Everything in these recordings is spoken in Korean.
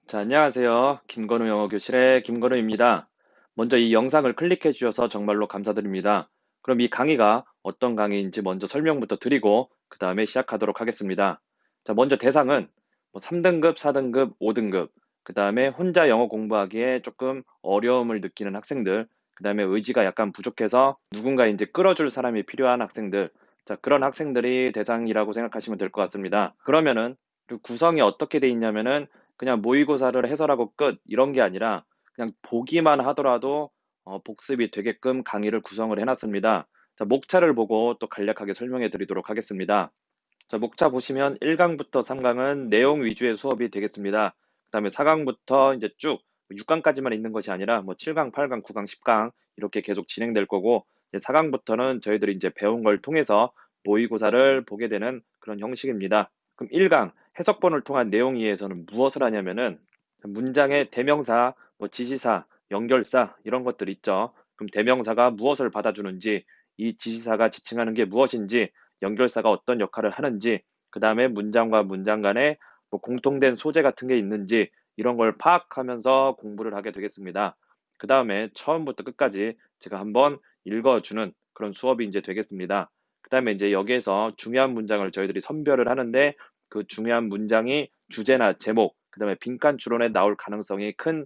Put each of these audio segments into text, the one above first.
자, 안녕하세요. 김건우 영어 교실의 김건우입니다. 먼저 이 영상을 클릭해 주셔서 정말로 감사드립니다. 그럼 이 강의가 어떤 강의인지 먼저 설명부터 드리고 그 다음에 시작하도록 하겠습니다. 자, 먼저 대상은 3등급, 4등급, 5등급, 그 다음에 혼자 영어 공부하기에 조금 어려움을 느끼는 학생들, 그 다음에 의지가 약간 부족해서 누군가 이제 끌어줄 사람이 필요한 학생들, 자, 그런 학생들이 대상이라고 생각하시면 될 것 같습니다. 그러면은 그 구성이 어떻게 돼 있냐면은 그냥 모의고사를 해설하고 끝 이런 게 아니라 그냥 보기만 하더라도 복습이 되게끔 강의를 구성을 해놨습니다. 자, 목차를 보고 또 간략하게 설명해 드리도록 하겠습니다. 자, 목차 보시면 1강부터 3강은 내용 위주의 수업이 되겠습니다. 그 다음에 4강부터 이제 쭉 6강까지만 있는 것이 아니라 7강, 8강, 9강, 10강 이렇게 계속 진행될 거고 4강부터는 저희들이 이제 배운 걸 통해서 모의고사를 보게 되는 그런 형식입니다. 그럼 1강 해석본을 통한 내용 이해에서는 무엇을 하냐면은 문장의 대명사, 지시사, 연결사 이런 것들 있죠. 그럼 대명사가 무엇을 받아주는지, 이 지시사가 지칭하는 게 무엇인지, 연결사가 어떤 역할을 하는지, 그 다음에 문장과 문장 간에 공통된 소재 같은 게 있는지 이런 걸 파악하면서 공부를 하게 되겠습니다. 그 다음에 처음부터 끝까지 제가 한번 읽어주는 그런 수업이 이제 되겠습니다. 그 다음에 이제 여기에서 중요한 문장을 저희들이 선별을 하는데 그 중요한 문장이 주제나 제목, 그 다음에 빈칸 추론에 나올 가능성이 큰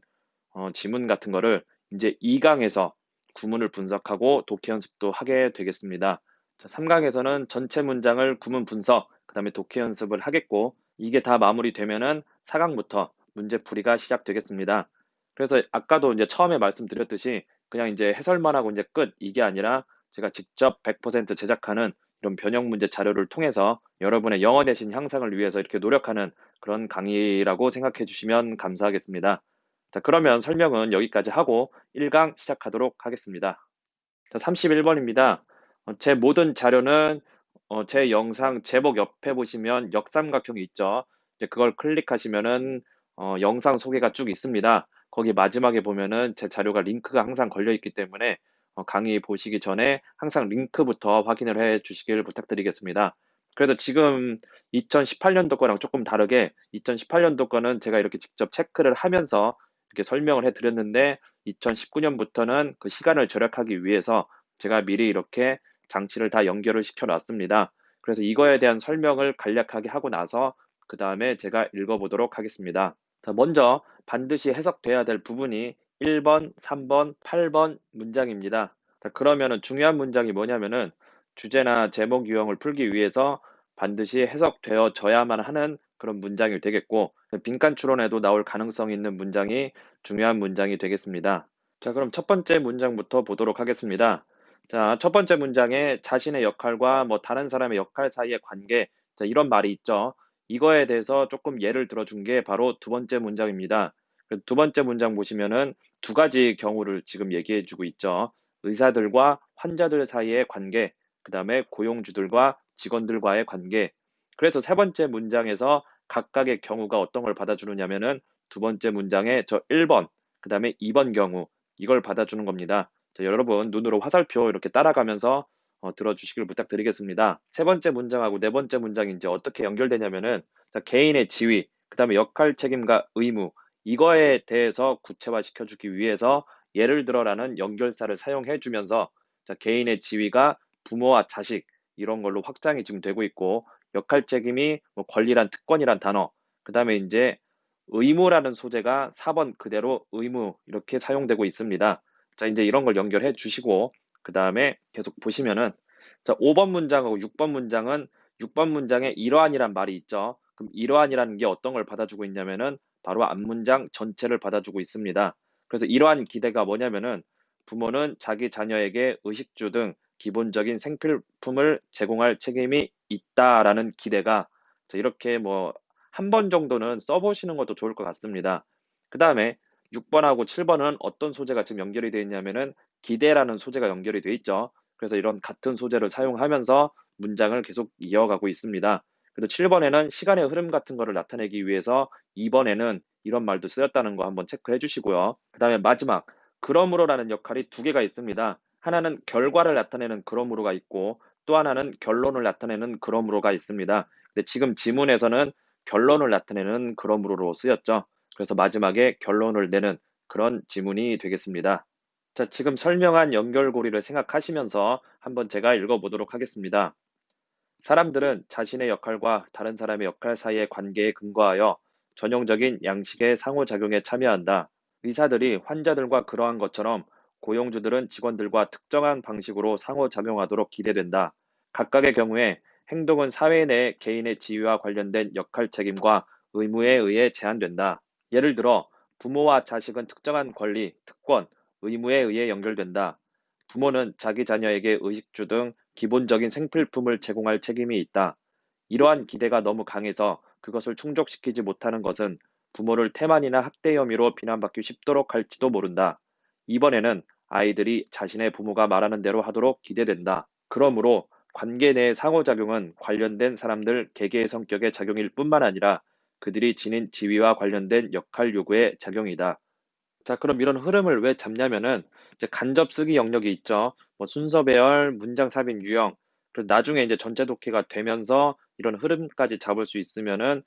지문 같은 거를 이제 2강에서 구문을 분석하고 독해 연습도 하게 되겠습니다. 3강에서는 전체 문장을 구문 분석, 그 다음에 독해 연습을 하겠고, 이게 다 마무리되면은 4강부터 문제풀이가 시작되겠습니다. 그래서 아까도 이제 처음에 말씀드렸듯이 그냥 이제 해설만 하고 이제 끝, 이게 아니라 제가 직접 100% 제작하는 이런 변형 문제 자료를 통해서 여러분의 영어 내신 향상을 위해서 이렇게 노력하는 그런 강의라고 생각해 주시면 감사하겠습니다. 자, 그러면 설명은 여기까지 하고 1강 시작하도록 하겠습니다. 자, 31번입니다. 제 모든 자료는 제 영상 제목 옆에 보시면 역삼각형이 있죠. 이제 그걸 클릭하시면은 영상 소개가 쭉 있습니다. 거기 마지막에 보면은 제 자료가 링크가 항상 걸려 있기 때문에 강의 보시기 전에 항상 링크부터 확인을 해 주시길 부탁드리겠습니다. 그래서 지금 2018년도 거랑 조금 다르게 2018년도 거는 제가 이렇게 직접 체크를 하면서 이렇게 설명을 해 드렸는데 2019년부터는 그 시간을 절약하기 위해서 제가 미리 이렇게 장치를 다 연결을 시켜 놨습니다. 그래서 이거에 대한 설명을 간략하게 하고 나서 그 다음에 제가 읽어보도록 하겠습니다. 자, 먼저 반드시 해석돼야 될 부분이 1번, 3번, 8번 문장입니다. 자, 그러면은 중요한 문장이 뭐냐면은 주제나 제목 유형을 풀기 위해서 반드시 해석되어져야만 하는 그런 문장이 되겠고 빈칸 추론에도 나올 가능성이 있는 문장이 중요한 문장이 되겠습니다. 자, 그럼 첫 번째 문장부터 보도록 하겠습니다. 자, 첫 번째 문장에 자신의 역할과 다른 사람의 역할 사이의 관계, 자, 이런 말이 있죠. 이거에 대해서 조금 예를 들어준 게 바로 두 번째 문장입니다. 두 번째 문장 보시면은 두 가지 경우를 지금 얘기해 주고 있죠. 의사들과 환자들 사이의 관계, 그 다음에 고용주들과 직원들과의 관계. 그래서 세 번째 문장에서 각각의 경우가 어떤 걸 받아주느냐면은 두 번째 문장에 저 1번, 그 다음에 2번 경우, 이걸 받아주는 겁니다. 자, 여러분 눈으로 화살표 이렇게 따라가면서 들어주시길 부탁드리겠습니다. 세 번째 문장하고 네 번째 문장이 이제 어떻게 연결되냐면은 자, 개인의 지위, 그 다음에 역할, 책임과 의무 이거에 대해서 구체화시켜주기 위해서 예를 들어라는 연결사를 사용해주면서 자, 개인의 지위가 부모와 자식 이런 걸로 확장이 지금 되고 있고 역할, 책임이 권리란 특권이란 단어, 그 다음에 이제 의무라는 소재가 4번 그대로 의무 이렇게 사용되고 있습니다. 자, 이제 이런 걸 연결해 주시고 그 다음에 계속 보시면은 자, 5번 문장하고 6번 문장은 6번 문장에 이러한이란 말이 있죠. 그럼 이러한이라는 게 어떤 걸 받아주고 있냐면은 바로 앞문장 전체를 받아주고 있습니다. 그래서 이러한 기대가 뭐냐면은 부모는 자기 자녀에게 의식주 등 기본적인 생필품을 제공할 책임이 있다라는 기대가 자, 이렇게 한 번 정도는 써보시는 것도 좋을 것 같습니다. 그 다음에 6번하고 7번은 어떤 소재가 지금 연결이 되어 있냐면은 기대라는 소재가 연결이 되어 있죠. 그래서 이런 같은 소재를 사용하면서 문장을 계속 이어가고 있습니다. 그리고 7번에는 시간의 흐름 같은 거를 나타내기 위해서 2번에는 이런 말도 쓰였다는 거 한번 체크해 주시고요. 그 다음에 마지막, 그러므로라는 역할이 두 개가 있습니다. 하나는 결과를 나타내는 그러므로가 있고 또 하나는 결론을 나타내는 그러므로가 있습니다. 근데 지금 지문에서는 결론을 나타내는 그러므로로 쓰였죠. 그래서 마지막에 결론을 내는 그런 지문이 되겠습니다. 자, 지금 설명한 연결고리를 생각하시면서 한번 제가 읽어보도록 하겠습니다. 사람들은 자신의 역할과 다른 사람의 역할 사이의 관계에 근거하여 전형적인 양식의 상호작용에 참여한다. 의사들이 환자들과 그러한 것처럼 고용주들은 직원들과 특정한 방식으로 상호작용하도록 기대된다. 각각의 경우에 행동은 사회 내 개인의 지위와 관련된 역할 책임과 의무에 의해 제한된다. 예를 들어 부모와 자식은 특정한 권리, 특권, 의무에 의해 연결된다. 부모는 자기 자녀에게 의식주 등 기본적인 생필품을 제공할 책임이 있다. 이러한 기대가 너무 강해서 그것을 충족시키지 못하는 것은 부모를 태만이나 학대 혐의로 비난받기 쉽도록 할지도 모른다. 이번에는 아이들이 자신의 부모가 말하는 대로 하도록 기대된다. 그러므로 관계 내의 상호작용은 관련된 사람들 개개의 성격의 작용일 뿐만 아니라 그들이 지닌 지위와 관련된 역할 요구의 작용이다. 자, 그럼 이런 흐름을 왜 잡냐면은 이제 간접 쓰기 영역이 있죠. 뭐 순서 배열, 문장 삽입 유형. 그리고 나중에 이제 전체 독해가 되면서 이런 흐름까지 잡을 수 있으면은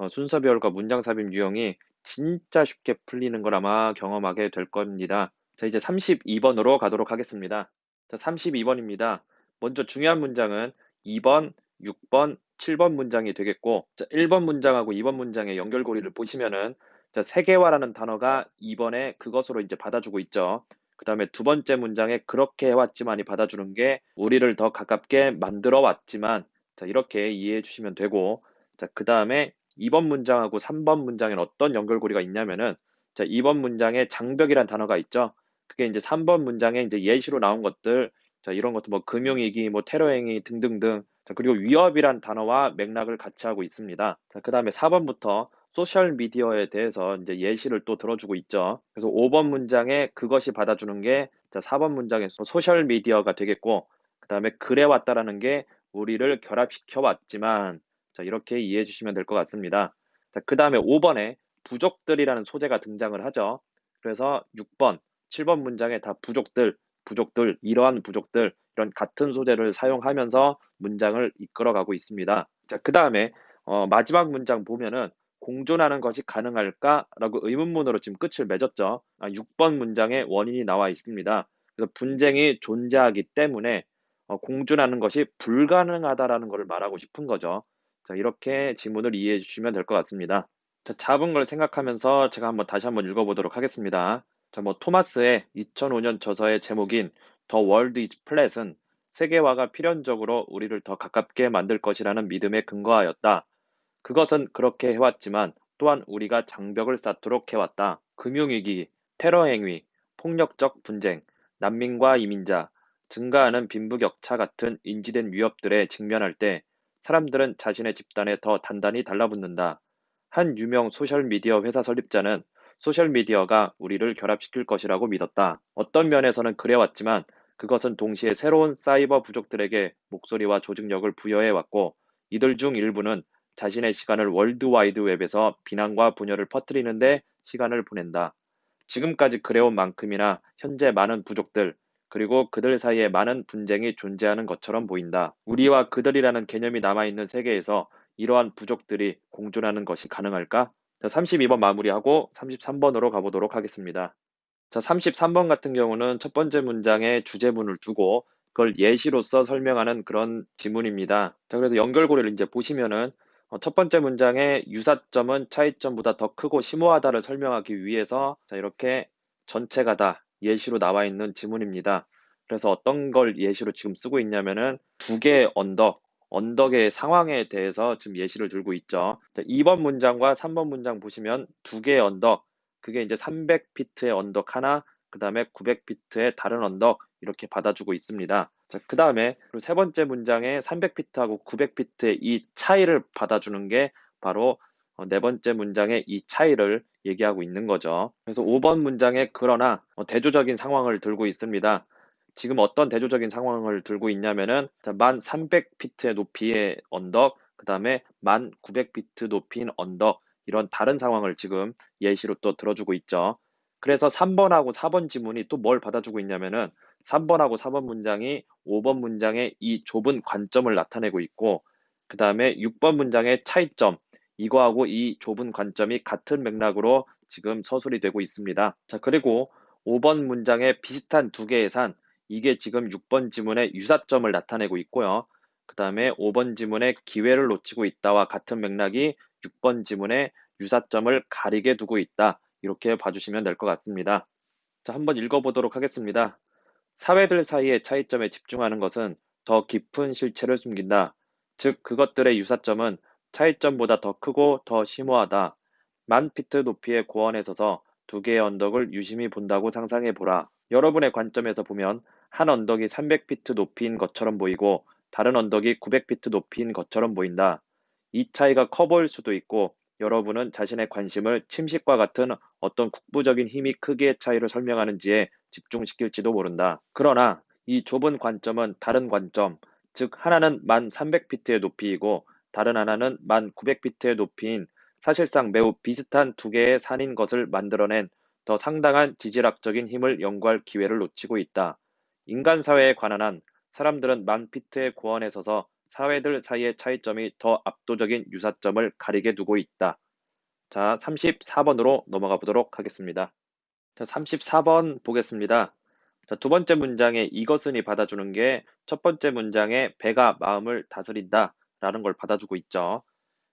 순서 배열과 문장 삽입 유형이 진짜 쉽게 풀리는 걸 아마 경험하게 될 겁니다. 자, 이제 32번으로 가도록 하겠습니다. 자, 32번입니다. 먼저 중요한 문장은 2번, 6번, 7번 문장이 되겠고, 자, 1번 문장하고 2번 문장의 연결고리를 보시면은 자, 세계화라는 단어가 2번에 그것으로 이제 받아주고 있죠. 그 다음에 두 번째 문장에 그렇게 해왔지만이 받아주는 게 우리를 더 가깝게 만들어 왔지만, 자, 이렇게 이해해 주시면 되고, 자, 그 다음에 2번 문장하고 3번 문장에는 어떤 연결고리가 있냐면은, 자, 2번 문장에 장벽이란 단어가 있죠. 그게 이제 3번 문장에 이제 예시로 나온 것들, 자, 이런 것도 뭐 금융위기, 뭐 테러행위 등등등, 자, 그리고 위협이란 단어와 맥락을 같이 하고 있습니다. 자, 그 다음에 4번부터 소셜 미디어에 대해서 이제 예시를 또 들어주고 있죠. 그래서 5번 문장에 그것이 받아주는 게 4번 문장에서 소셜 미디어가 되겠고, 그 다음에 그래 왔다라는 게 우리를 결합시켜 왔지만, 자, 이렇게 이해해 주시면 될 것 같습니다. 자, 그 다음에 5번에 부족들이라는 소재가 등장을 하죠. 그래서 6번, 7번 문장에 다 부족들, 부족들, 이러한 부족들, 이런 같은 소재를 사용하면서 문장을 이끌어가고 있습니다. 자, 그 다음에 마지막 문장 보면은 공존하는 것이 가능할까라고 의문문으로 지금 끝을 맺었죠. 6번 문장에 원인이 나와 있습니다. 그래서 분쟁이 존재하기 때문에 공존하는 것이 불가능하다라는 것을 말하고 싶은 거죠. 자, 이렇게 지문을 이해해 주시면 될 것 같습니다. 자, 잡은 걸 생각하면서 제가 한번 다시 한번 읽어보도록 하겠습니다. 자, 뭐 토마스의 2005년 저서의 제목인 The World is Flat은 세계화가 필연적으로 우리를 더 가깝게 만들 것이라는 믿음에 근거하였다. 그것은 그렇게 해왔지만 또한 우리가 장벽을 쌓도록 해왔다. 금융위기, 테러행위, 폭력적 분쟁, 난민과 이민자, 증가하는 빈부격차 같은 인지된 위협들에 직면할 때 사람들은 자신의 집단에 더 단단히 달라붙는다. 한 유명 소셜미디어 회사 설립자는 소셜미디어가 우리를 결합시킬 것이라고 믿었다. 어떤 면에서는 그래왔지만 그것은 동시에 새로운 사이버 부족들에게 목소리와 조직력을 부여해왔고 이들 중 일부는 자신의 시간을 월드와이드 웹에서 비난과 분열을 퍼뜨리는데 시간을 보낸다. 지금까지 그래온 만큼이나 현재 많은 부족들, 그리고 그들 사이에 많은 분쟁이 존재하는 것처럼 보인다. 우리와 그들이라는 개념이 남아있는 세계에서 이러한 부족들이 공존하는 것이 가능할까? 자, 32번 마무리하고 33번으로 가보도록 하겠습니다. 자, 33번 같은 경우는 첫 번째 문장에 주제문을 두고 그걸 예시로서 설명하는 그런 지문입니다. 자, 그래서 연결고리를 이제 보시면은 첫 번째 문장에 유사점은 차이점보다 더 크고 심오하다를 설명하기 위해서 자, 이렇게 전체가 다 예시로 나와 있는 지문입니다. 그래서 어떤 걸 예시로 지금 쓰고 있냐면은 두 개의 언덕의 상황에 대해서 지금 예시를 들고 있죠. 자, 2번 문장과 3번 문장 보시면 두 개의 언덕, 그게 이제 300피트의 언덕 하나, 그 다음에 900피트의 다른 언덕, 이렇게 받아주고 있습니다. 자, 그 다음에 세 번째 문장에 300피트하고 900피트의 이 차이를 받아주는 게 바로 네 번째 문장의 이 차이를 얘기하고 있는 거죠. 그래서 5번 문장에 그러나 대조적인 상황을 들고 있습니다. 지금 어떤 대조적인 상황을 들고 있냐면은 만 300피트의 높이의 언덕, 그 다음에 만 900피트 높이인 언덕, 이런 다른 상황을 지금 예시로 또 들어주고 있죠. 그래서 3번하고 4번 지문이 또 뭘 받아주고 있냐면은 3번하고 4번 문장이 5번 문장의 이 좁은 관점을 나타내고 있고, 그 다음에 6번 문장의 차이점, 이거하고 이 좁은 관점이 같은 맥락으로 지금 서술이 되고 있습니다. 자, 그리고 5번 문장에 비슷한 두 개의 산, 이게 지금 6번 지문의 유사점을 나타내고 있고요. 그 다음에 5번 지문의 기회를 놓치고 있다와 같은 맥락이 6번 지문의 유사점을 가리게 두고 있다. 이렇게 봐주시면 될 것 같습니다. 자, 한번 읽어보도록 하겠습니다. 사회들 사이의 차이점에 집중하는 것은 더 깊은 실체를 숨긴다. 즉, 그것들의 유사점은 차이점보다 더 크고 더 심오하다. 10,000피트 높이의 고원에 서서 두 개의 언덕을 유심히 본다고 상상해 보라. 여러분의 관점에서 보면 한 언덕이 300피트 높이인 것처럼 보이고 다른 언덕이 900피트 높이인 것처럼 보인다. 이 차이가 커 보일 수도 있고 여러분은 자신의 관심을 침식과 같은 어떤 국부적인 힘이 크기의 차이를 설명하는지에 집중시킬지도 모른다. 그러나 이 좁은 관점은 다른 관점, 즉 하나는 1300피트의 높이이고 다른 하나는 1900피트의 높이인 사실상 매우 비슷한 두 개의 산인 것을 만들어낸 더 상당한 지질학적인 힘을 연구할 기회를 놓치고 있다. 인간 사회에 관한 한 사람들은 10,000피트의 고원에 서서 사회들 사이의 차이점이 더 압도적인 유사점을 가리게 두고 있다. 자, 34번으로 넘어가 보도록 하겠습니다. 자, 34번 보겠습니다. 자, 두 번째 문장에 이것은이 받아주는 게 첫 번째 문장에 배가 마음을 다스린다 라는 걸 받아주고 있죠.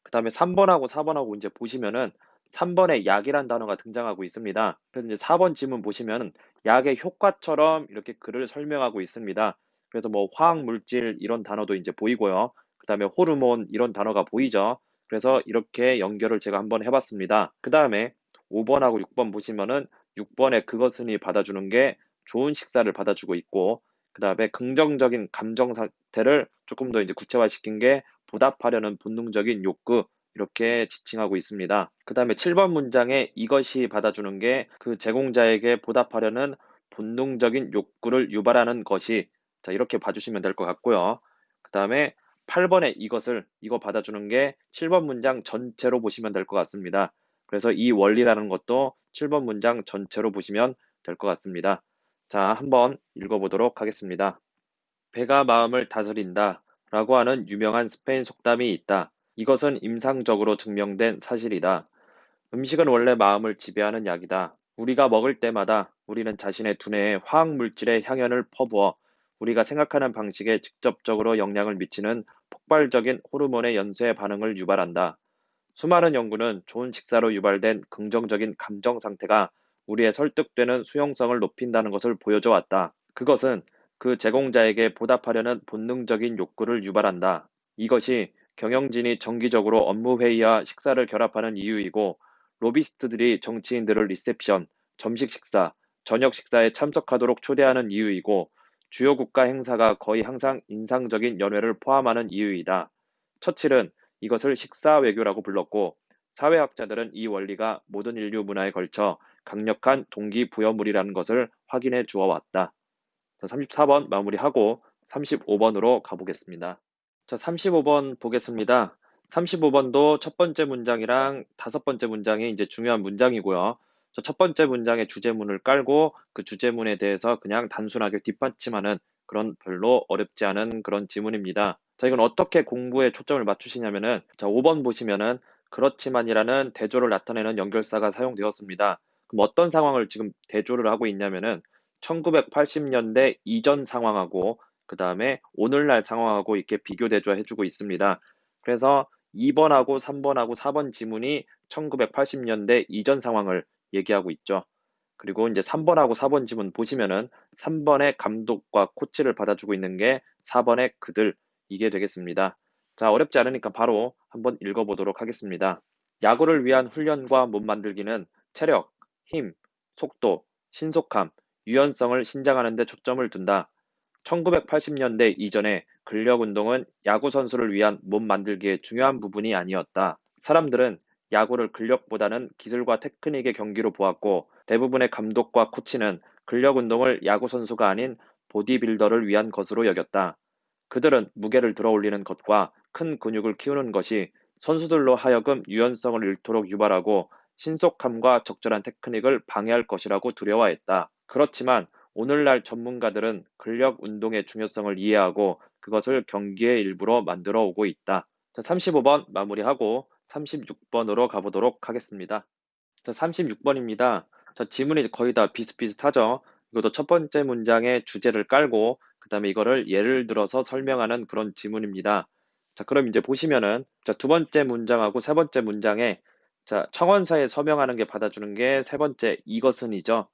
그 다음에 3번하고 4번하고 이제 보시면은 3번에 약이란 단어가 등장하고 있습니다. 그래서 이제 4번 지문 보시면 약의 효과처럼 이렇게 글을 설명하고 있습니다. 그래서 뭐 화학물질 이런 단어도 이제 보이고요. 그 다음에 호르몬 이런 단어가 보이죠. 그래서 이렇게 연결을 제가 한번 해봤습니다. 그 다음에 5번하고 6번 보시면은 6번에 그것은이 받아주는 게 좋은 식사를 받아주고 있고, 그 다음에 긍정적인 감정 상태를 조금 더 이제 구체화시킨 게 보답하려는 본능적인 욕구, 이렇게 지칭하고 있습니다. 그 다음에 7번 문장에 이것이 받아주는 게 그 제공자에게 보답하려는 본능적인 욕구를 유발하는 것이, 자, 이렇게 봐주시면 될 것 같고요. 그 다음에 8번에 이거 받아주는 게 7번 문장 전체로 보시면 될 것 같습니다. 그래서 이 원리라는 것도 7번 문장 전체로 보시면 될 것 같습니다. 자, 한번 읽어보도록 하겠습니다. 배가 마음을 다스린다 라고 하는 유명한 스페인 속담이 있다. 이것은 임상적으로 증명된 사실이다. 음식은 원래 마음을 지배하는 약이다. 우리가 먹을 때마다 우리는 자신의 두뇌에 화학물질의 향연을 퍼부어 우리가 생각하는 방식에 직접적으로 영향을 미치는 폭발적인 호르몬의 연쇄 반응을 유발한다. 수많은 연구는 좋은 식사로 유발된 긍정적인 감정 상태가 우리의 설득되는 수용성을 높인다는 것을 보여줘 왔다. 그것은 그 제공자에게 보답하려는 본능적인 욕구를 유발한다. 이것이 경영진이 정기적으로 업무 회의와 식사를 결합하는 이유이고, 로비스트들이 정치인들을 리셉션, 점심 식사, 저녁 식사에 참석하도록 초대하는 이유이고, 주요 국가 행사가 거의 항상 인상적인 연회를 포함하는 이유이다. 처칠은 이것을 식사 외교라고 불렀고, 사회학자들은 이 원리가 모든 인류 문화에 걸쳐 강력한 동기부여물이라는 것을 확인해 주어 왔다. 34번 마무리하고 35번으로 가보겠습니다. 자, 35번 보겠습니다. 35번도 첫 번째 문장이랑 다섯 번째 문장이 이제 중요한 문장이고요. 첫 번째 문장의 주제문을 깔고 그 주제문에 대해서 그냥 단순하게 뒷받침하는 그런 별로 어렵지 않은 그런 지문입니다. 자, 이건 어떻게 공부에 초점을 맞추시냐면은, 자, 5번 보시면은 그렇지만이라는 대조를 나타내는 연결사가 사용되었습니다. 그럼 어떤 상황을 지금 대조를 하고 있냐면은 1980년대 이전 상황하고 그 다음에 오늘날 상황하고 이렇게 비교 대조해 주고 있습니다. 그래서 2번하고 3번하고 4번 지문이 1980년대 이전 상황을 얘기하고 있죠. 그리고 이제 3번하고 4번 지문 보시면은 3번의 감독과 코치를 받아주고 있는 게 4번의 그들, 이게 되겠습니다. 자, 어렵지 않으니까 바로 한번 읽어보도록 하겠습니다. 야구를 위한 훈련과 몸 만들기는 체력, 힘, 속도, 신속함, 유연성을 신장하는 데 초점을 둔다. 1980년대 이전에 근력 운동은 야구 선수를 위한 몸 만들기의 중요한 부분이 아니었다. 사람들은 야구를 근력보다는 기술과 테크닉의 경기로 보았고, 대부분의 감독과 코치는 근력 운동을 야구 선수가 아닌 보디빌더를 위한 것으로 여겼다. 그들은 무게를 들어 올리는 것과 큰 근육을 키우는 것이 선수들로 하여금 유연성을 잃도록 유발하고 신속함과 적절한 테크닉을 방해할 것이라고 두려워했다. 그렇지만 오늘날 전문가들은 근력 운동의 중요성을 이해하고 그것을 경기의 일부로 만들어 오고 있다. 35번 마무리하고 36번으로 가보도록 하겠습니다. 자, 36번입니다. 자, 지문이 거의 다 비슷비슷하죠? 이것도 첫 번째 문장에 주제를 깔고, 그 다음에 이거를 예를 들어서 설명하는 그런 지문입니다. 자, 그럼 이제 보시면은, 자, 두 번째 문장하고 세 번째 문장에, 자, 청원서에 서명하는 게 받아주는 게 세 번째 이것은이죠.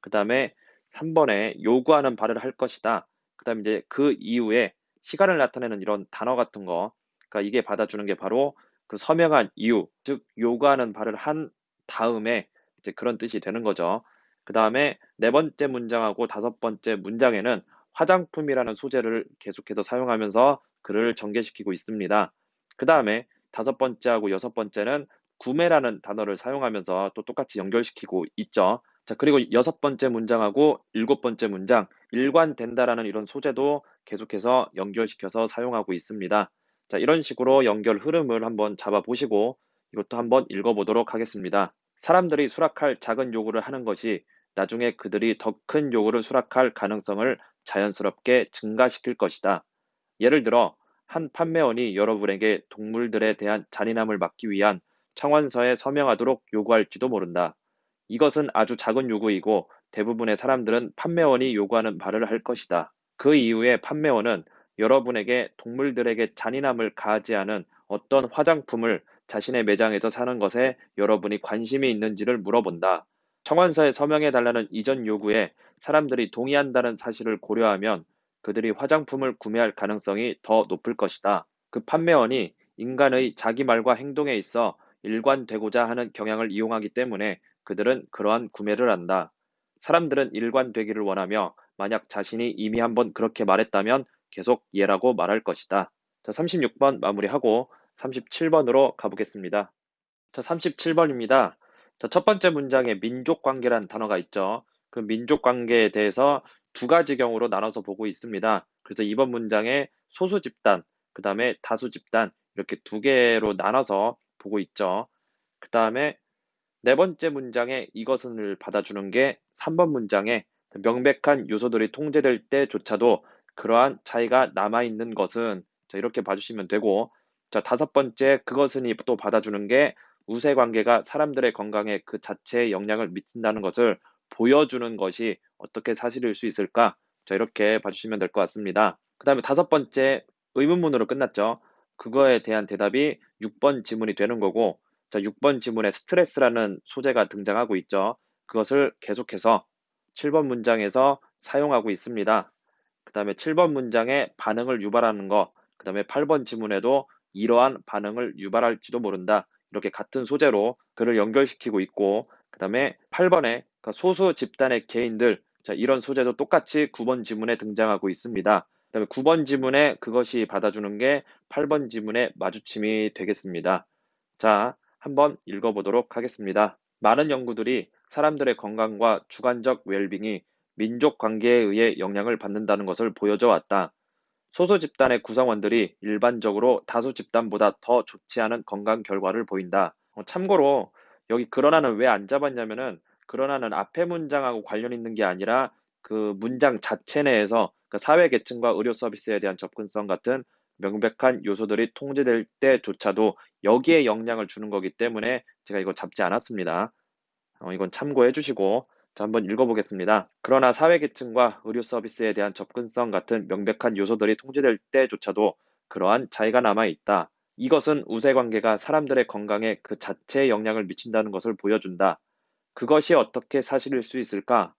그 다음에 3번에 요구하는 바를 할 것이다. 그 다음에 이제 그 이후에 시간을 나타내는 이런 단어 같은 거, 그러니까 이게 받아주는 게 바로 그 서명한 이유, 즉 요구하는 바를 한 다음에 이제 그런 뜻이 되는 거죠. 그 다음에 네 번째 문장하고 다섯 번째 문장에는 화장품이라는 소재를 계속해서 사용하면서 글을 전개시키고 있습니다. 그 다음에 다섯 번째하고 여섯 번째는 구매라는 단어를 사용하면서 또 똑같이 연결시키고 있죠. 자, 그리고 여섯 번째 문장하고 일곱 번째 문장, 일관된다라는 이런 소재도 계속해서 연결시켜서 사용하고 있습니다. 자, 이런 식으로 연결 흐름을 한번 잡아보시고 이것도 한번 읽어보도록 하겠습니다. 사람들이 수락할 작은 요구를 하는 것이 나중에 그들이 더 큰 요구를 수락할 가능성을 자연스럽게 증가시킬 것이다. 예를 들어, 한 판매원이 여러분에게 동물들에 대한 잔인함을 막기 위한 청원서에 서명하도록 요구할지도 모른다. 이것은 아주 작은 요구이고 대부분의 사람들은 판매원이 요구하는 바를 할 것이다. 그 이후에 판매원은 여러분에게 동물들에게 잔인함을 가하지 않은 어떤 화장품을 자신의 매장에서 사는 것에 여러분이 관심이 있는지를 물어본다. 청원서에 서명해 달라는 이전 요구에 사람들이 동의한다는 사실을 고려하면 그들이 화장품을 구매할 가능성이 더 높을 것이다. 그 판매원이 인간의 자기 말과 행동에 있어 일관되고자 하는 경향을 이용하기 때문에 그들은 그러한 구매를 한다. 사람들은 일관되기를 원하며 만약 자신이 이미 한번 그렇게 말했다면 계속 예라고 말할 것이다. 자, 36번 마무리하고 37번으로 가보겠습니다. 자, 37번입니다. 자, 첫 번째 문장에 민족 관계란 단어가 있죠. 그 민족 관계에 대해서 두 가지 경우로 나눠서 보고 있습니다. 그래서 이번 문장에 소수 집단, 그 다음에 다수 집단 이렇게 두 개로 나눠서 보고 있죠. 그 다음에 네 번째 문장에 이것은을 받아주는 게 3번 문장에 명백한 요소들이 통제될 때조차도 그러한 차이가 남아있는 것은 자, 이렇게 봐주시면 되고 자, 다섯 번째 그것은이 또 받아주는 게 우세 관계가 사람들의 건강에 그 자체의 영향을 미친다는 것을 보여주는 것이 어떻게 사실일 수 있을까? 자, 이렇게 봐주시면 될 것 같습니다. 그 다음에 다섯 번째 의문문으로 끝났죠. 그거에 대한 대답이 6번 지문이 되는 거고 자, 6번 지문에 스트레스라는 소재가 등장하고 있죠. 그것을 계속해서 7번 문장에서 사용하고 있습니다. 그 다음에 7번 문장에 반응을 유발하는 거, 그 다음에 8번 지문에도 이러한 반응을 유발할지도 모른다. 이렇게 같은 소재로 글을 연결시키고 있고, 그 다음에 8번에 소수 집단의 개인들, 자, 이런 소재도 똑같이 9번 지문에 등장하고 있습니다. 그 다음에 9번 지문에 그것이 받아주는 게 8번 지문의 마주침이 되겠습니다. 자, 한번 읽어보도록 하겠습니다. 많은 연구들이 사람들의 건강과 주관적 웰빙이 민족 관계에 의해 영향을 받는다는 것을 보여줘 왔다. 소수 집단의 구성원들이 일반적으로 다수 집단보다 더 좋지 않은 건강 결과를 보인다. 참고로 여기 그러나는 왜 안 잡았냐면은 그러나는 앞에 문장하고 관련 있는 게 아니라 그 문장 자체 내에서 그 사회 계층과 의료 서비스에 대한 접근성 같은 명백한 요소들이 통제될 때조차도 여기에 영향을 주는 거기 때문에 제가 이거 잡지 않았습니다. 이건 참고해 주시고 자, 한번 읽어보겠습니다. 그러나 사회계층과 의료 서비스에 대한 접근성 같은 명백한 요소들이 통제될 때조차도 그러한 차이가 남아 있다. 이것은 우세관계가 사람들의 건강에 그 자체에 영향을 미친다는 것을 보여준다. 그것이 어떻게 사실일 수 있을까?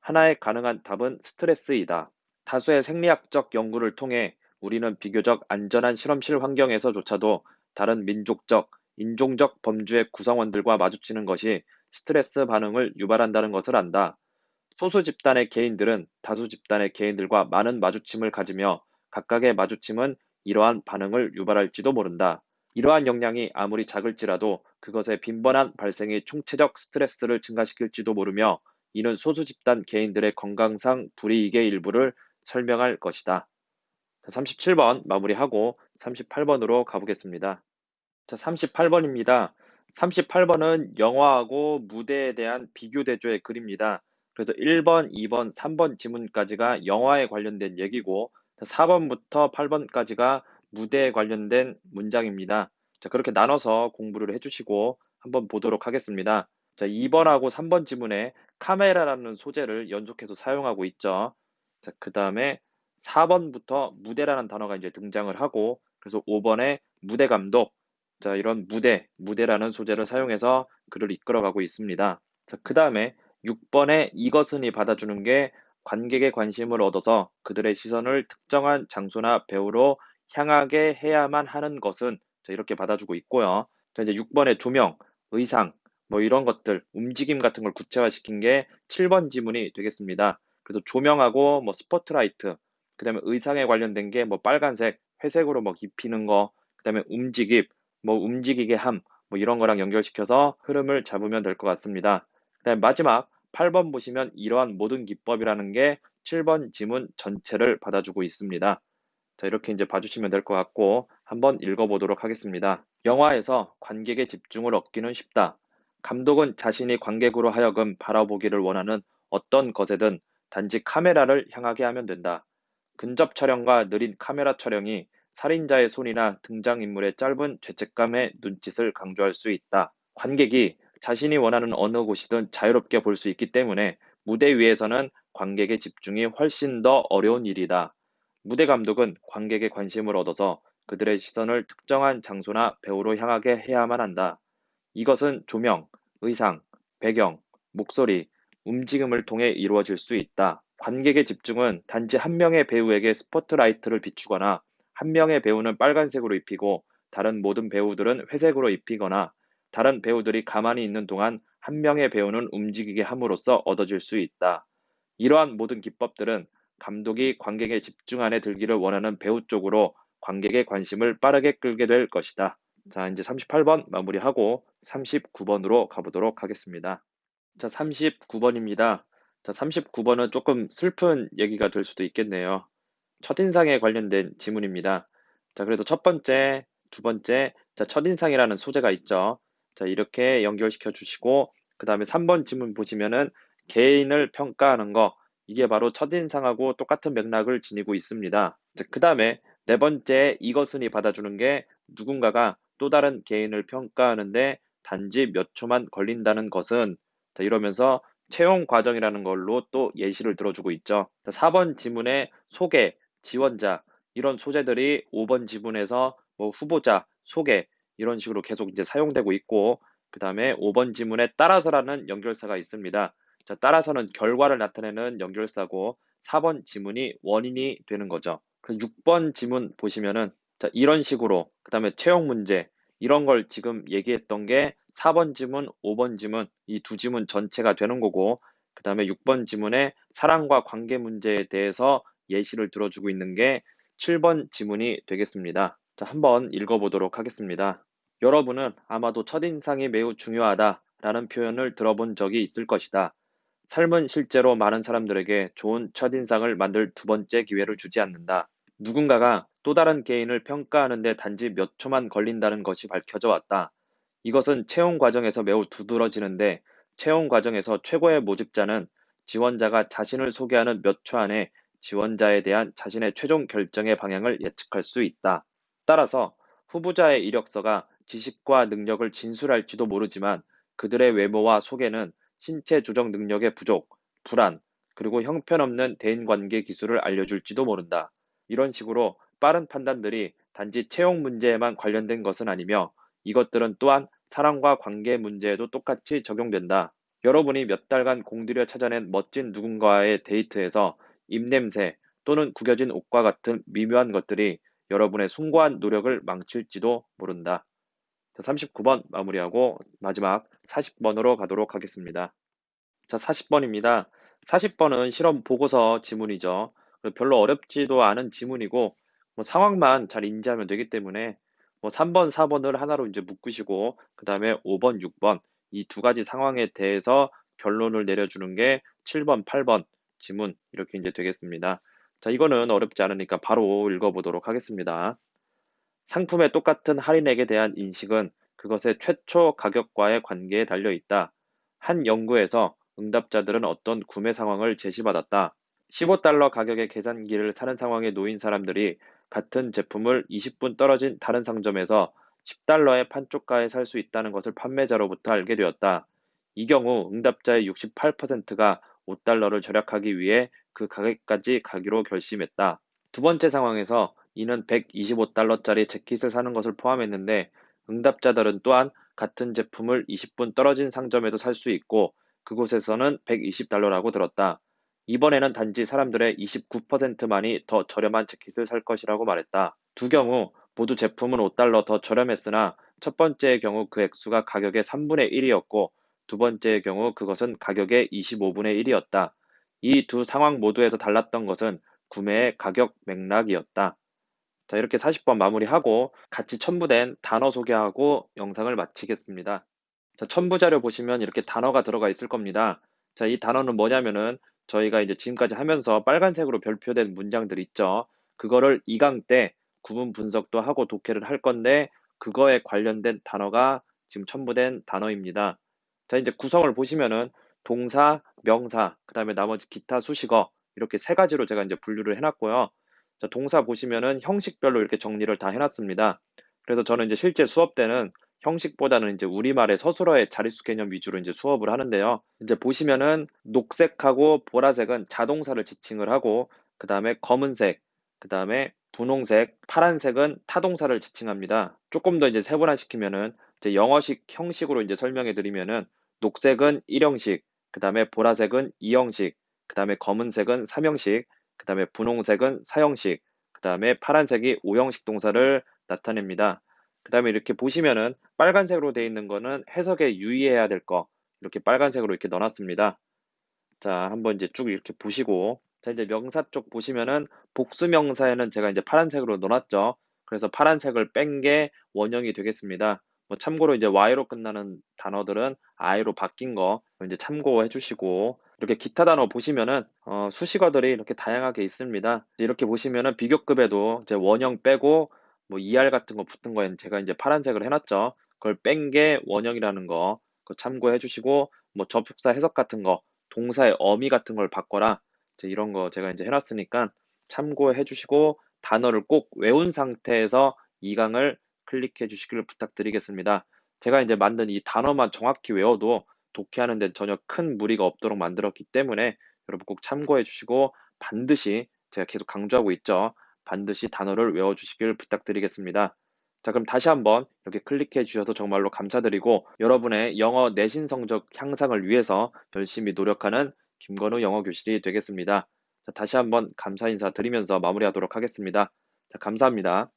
하나의 가능한 답은 스트레스이다. 다수의 생리학적 연구를 통해 우리는 비교적 안전한 실험실 환경에서조차도 다른 민족적, 인종적 범주의 구성원들과 마주치는 것이 스트레스 반응을 유발한다는 것을 안다. 소수 집단의 개인들은 다수 집단의 개인들과 많은 마주침을 가지며 각각의 마주침은 이러한 반응을 유발할지도 모른다. 이러한 영향이 아무리 작을지라도 그것의 빈번한 발생이 총체적 스트레스를 증가시킬지도 모르며 이는 소수 집단 개인들의 건강상 불이익의 일부를 설명할 것이다. 37번 마무리하고 38번으로 가보겠습니다. 자, 38번입니다. 38번은 영화하고 무대에 대한 비교 대조의 글입니다. 그래서 1번, 2번, 3번 지문까지가 영화에 관련된 얘기고 4번부터 8번까지가 무대에 관련된 문장입니다. 자, 그렇게 나눠서 공부를 해주시고 한번 보도록 하겠습니다. 자, 2번하고 3번 지문에 카메라라는 소재를 연속해서 사용하고 있죠. 자, 그다음에 4번부터 무대라는 단어가 이제 등장을 하고, 그래서 5번에 무대 감독, 자, 이런 무대라는 소재를 사용해서 글을 이끌어가고 있습니다. 자, 그다음에 6번에 이것은이 받아주는 게 관객의 관심을 얻어서 그들의 시선을 특정한 장소나 배우로 향하게 해야만 하는 것은, 자, 이렇게 받아주고 있고요. 자, 이제 6번에 조명, 의상, 뭐 이런 것들, 움직임 같은 걸 구체화시킨 게 7번 지문이 되겠습니다. 그래서 조명하고 뭐 스포트라이트, 그다음에 의상에 관련된 게 뭐 빨간색, 회색으로 뭐 입히는 거, 그다음에 움직임, 뭐 움직이게 함, 뭐 이런 거랑 연결시켜서 흐름을 잡으면 될 것 같습니다. 그다음에 마지막 8번 보시면 이러한 모든 기법이라는 게 7번 지문 전체를 받아주고 있습니다. 자, 이렇게 이제 봐주시면 될 것 같고, 한번 읽어보도록 하겠습니다. 영화에서 관객의 집중을 얻기는 쉽다. 감독은 자신이 관객으로 하여금 바라보기를 원하는 어떤 것에든 단지 카메라를 향하게 하면 된다. 근접 촬영과 느린 카메라 촬영이 살인자의 손이나 등장인물의 짧은 죄책감의 눈짓을 강조할 수 있다. 관객이 자신이 원하는 어느 곳이든 자유롭게 볼 수 있기 때문에 무대 위에서는 관객의 집중이 훨씬 더 어려운 일이다. 무대 감독은 관객의 관심을 얻어서 그들의 시선을 특정한 장소나 배우로 향하게 해야만 한다. 이것은 조명, 의상, 배경, 목소리, 움직임을 통해 이루어질 수 있다. 관객의 집중은 단지 한 명의 배우에게 스포트라이트를 비추거나 한 명의 배우는 빨간색으로 입히고 다른 모든 배우들은 회색으로 입히거나 다른 배우들이 가만히 있는 동안 한 명의 배우는 움직이게 함으로써 얻어질 수 있다. 이러한 모든 기법들은 감독이 관객의 집중 안에 들기를 원하는 배우 쪽으로 관객의 관심을 빠르게 끌게 될 것이다. 자, 이제 38번 마무리하고 39번으로 가보도록 하겠습니다. 자, 39번입니다. 자, 39번은 조금 슬픈 얘기가 될 수도 있겠네요. 첫인상에 관련된 지문입니다. 자, 그래도 첫 번째, 두 번째, 자, 첫인상이라는 소재가 있죠. 자, 이렇게 연결시켜 주시고, 그 다음에 3번 지문 보시면은 개인을 평가하는 거, 이게 바로 첫인상하고 똑같은 맥락을 지니고 있습니다. 자, 그 다음에 네 번째, 이것은이 받아주는 게 누군가가 또 다른 개인을 평가하는데 단지 몇 초만 걸린다는 것은, 자, 이러면서 채용 과정이라는 걸로 또 예시를 들어주고 있죠. 자, 4번 지문의 소개, 지원자 이런 소재들이 5번 지문에서 뭐 후보자, 소개 이런 식으로 계속 이제 사용되고 있고, 그다음에 5번 지문에 따라서라는 연결사가 있습니다. 자, 따라서는 결과를 나타내는 연결사고 4번 지문이 원인이 되는 거죠. 그래서 6번 지문 보시면은 자, 이런 식으로 그다음에 채용 문제 이런 걸 지금 얘기했던 게 4번 지문, 5번 지문 이 두 지문 전체가 되는 거고, 그다음에 6번 지문에 사랑과 관계 문제에 대해서 예시를 들어주고 있는 게 7번 지문이 되겠습니다. 자, 한번 읽어보도록 하겠습니다. 여러분은 아마도 첫인상이 매우 중요하다라는 표현을 들어본 적이 있을 것이다. 삶은 실제로 많은 사람들에게 좋은 첫인상을 만들 두 번째 기회를 주지 않는다. 누군가가 또 다른 개인을 평가하는데 단지 몇 초만 걸린다는 것이 밝혀져 왔다. 이것은 채용 과정에서 매우 두드러지는데, 채용 과정에서 최고의 모집자는 지원자가 자신을 소개하는 몇 초 안에 지원자에 대한 자신의 최종 결정의 방향을 예측할 수 있다. 따라서 후보자의 이력서가 지식과 능력을 진술할지도 모르지만 그들의 외모와 소개는 신체 조정 능력의 부족, 불안, 그리고 형편없는 대인관계 기술을 알려줄지도 모른다. 이런 식으로 빠른 판단들이 단지 채용 문제에만 관련된 것은 아니며 이것들은 또한 사랑과 관계 문제에도 똑같이 적용된다. 여러분이 몇 달간 공들여 찾아낸 멋진 누군가와의 데이트에서 입냄새 또는 구겨진 옷과 같은 미묘한 것들이 여러분의 숭고한 노력을 망칠지도 모른다. 39번 마무리하고 마지막 40번으로 가도록 하겠습니다. 자, 40번입니다. 40번은 실험 보고서 지문이죠. 별로 어렵지도 않은 지문이고, 뭐 상황만 잘 인지하면 되기 때문에, 뭐 3번, 4번을 하나로 이제 묶으시고, 그 다음에 5번, 6번, 이 두 가지 상황에 대해서 결론을 내려주는 게 7번, 8번 지문, 이렇게 이제 되겠습니다. 자, 이거는 어렵지 않으니까 바로 읽어보도록 하겠습니다. 상품의 똑같은 할인액에 대한 인식은 그것의 최초 가격과의 관계에 달려 있다. 한 연구에서 응답자들은 어떤 구매 상황을 제시받았다. 15달러 가격의 계산기를 사는 상황에 놓인 사람들이 같은 제품을 20분 떨어진 다른 상점에서 10달러의 판촉가에 살 수 있다는 것을 판매자로부터 알게 되었다. 이 경우 응답자의 68%가 5달러를 절약하기 위해 그 가격까지 가기로 결심했다. 두 번째 상황에서 이는 125달러짜리 재킷을 사는 것을 포함했는데 응답자들은 또한 같은 제품을 20분 떨어진 상점에도 살 수 있고 그곳에서는 120달러라고 들었다. 이번에는 단지 사람들의 29%만이 더 저렴한 재킷을 살 것이라고 말했다. 두 경우 모두 제품은 5달러 더 저렴했으나 첫 번째의 경우 그 액수가 가격의 3분의 1이었고 두 번째의 경우 그것은 가격의 25분의 1이었다. 이 두 상황 모두에서 달랐던 것은 구매의 가격 맥락이었다. 자, 이렇게 40번 마무리하고 같이 첨부된 단어 소개하고 영상을 마치겠습니다. 자, 첨부 자료 보시면 이렇게 단어가 들어가 있을 겁니다. 자, 이 단어는 뭐냐면은 저희가 이제 지금까지 하면서 빨간색으로 별표된 문장들 있죠. 그거를 2강 때 구문 분석도 하고 독해를 할 건데 그거에 관련된 단어가 지금 첨부된 단어입니다. 자, 이제 구성을 보시면은 동사, 명사, 그다음에 나머지 기타 수식어 이렇게 세 가지로 제가 이제 분류를 해놨고요. 자, 동사 보시면은 형식별로 이렇게 정리를 다 해놨습니다. 그래서 저는 이제 실제 수업 때는 형식보다는 이제 우리말의 서술어의 자릿수 개념 위주로 이제 수업을 하는데요. 이제 보시면은 녹색하고 보라색은 자동사를 지칭을 하고, 그 다음에 검은색, 그 다음에 분홍색, 파란색은 타동사를 지칭합니다. 조금 더 이제 세분화시키면은 이제 영어식 형식으로 이제 설명해 드리면은 녹색은 1형식, 그 다음에 보라색은 2형식, 그 다음에 검은색은 3형식, 그 다음에 분홍색은 4형식, 그 다음에 파란색이 5형식 동사를 나타냅니다. 그 다음에 이렇게 보시면은 빨간색으로 되어 있는 거는 해석에 유의해야 될 거, 이렇게 빨간색으로 이렇게 넣어놨습니다. 자, 한번 이제 쭉 이렇게 보시고, 자, 이제 명사 쪽 보시면은 복수 명사에는 제가 이제 파란색으로 넣어놨죠. 그래서 파란색을 뺀 게 원형이 되겠습니다. 뭐 참고로 이제 Y로 끝나는 단어들은 I로 바뀐 거 이제 참고해 주시고, 이렇게 기타 단어 보시면은 수식어들이 이렇게 다양하게 있습니다. 이렇게 보시면은 비교급에도 이제 원형 빼고 뭐 ER 같은 거 붙은 거에는 제가 이제 파란색을 해놨죠. 그걸 뺀 게 원형이라는 거 그거 참고해 주시고, 뭐 접속사 해석 같은 거 동사의 어미 같은 걸 바꿔라. 이제 이런 거 제가 이제 해놨으니까 참고해 주시고 단어를 꼭 외운 상태에서 2강을 클릭해 주시길 부탁드리겠습니다. 제가 이제 만든 이 단어만 정확히 외워도 독해하는 데 전혀 큰 무리가 없도록 만들었기 때문에 여러분 꼭 참고해 주시고 반드시 제가 계속 강조하고 있죠. 반드시 단어를 외워 주시길 부탁드리겠습니다. 자, 그럼 다시 한번 이렇게 클릭해 주셔서 정말로 감사드리고 여러분의 영어 내신 성적 향상을 위해서 열심히 노력하는 김건우 영어 교실이 되겠습니다. 자, 다시 한번 감사 인사 드리면서 마무리하도록 하겠습니다. 자, 감사합니다.